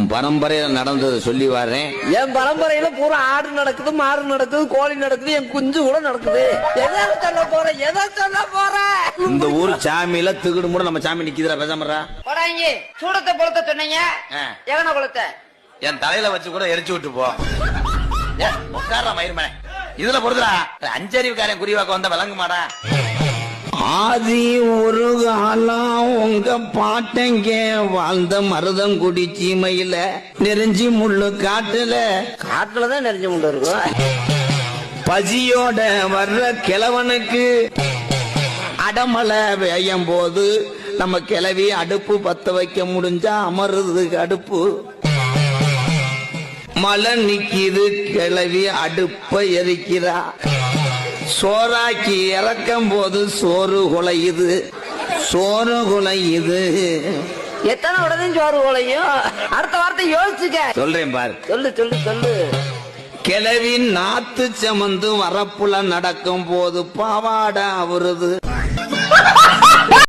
உன் பரம்பரையில நடந்தது சொல்லி வரேன். என் பரம்பரையில பூரா ஆடு நடக்குது, மாடு நடக்குது, கோழி நடக்குது, என் குஞ்சு கூட நடக்குது. எதை சொல்ல போற இந்த ஊர் சாமியில திகுடு மூட நம்ம சாமி நிக்குதுடா, பேசாமறா. போடாங்க. சூடத்தை பொழுத்த சொன்னீங்க, எவன பொழுத்த என் தலையில வச்சு கூட எரிச்சு விட்டு போ. உட்கார மயிர்மனை இதுல பொறுத்துடா. அஞ்சறிவுக்காரன் குறிவாக்க வந்த விளங்குமாடா. ஆதி ஒரு காலம் உங்க பாட்டங்க வாழ்ந்த மருதங்குடி சீமையில நெருஞ்சி முள்ளு காட்டுலதான் நெருஞ்சி முள்ளு இருக்கும். பசியோட வர்ற கிழவனுக்கு அடமலை வேயும் போது நம்ம கிளவி அடுப்பு பத்த வைக்க முடிஞ்சா அமருது அடுப்பு. மழை நிக்கிது, கிளவி அடுப்ப எரிக்கிறா. சோறாக்கி இறக்கும் போது சோறு குலையுது. எத்தனை உடனே சோறு குலையும்? அடுத்த வார்த்தை யோசிச்சுக்க. சொல்றேன் பாரு. சொல்லு. கிளவி நாத்து சமந்து வரப்புல நடக்கும் போது பாவாடை அவருது.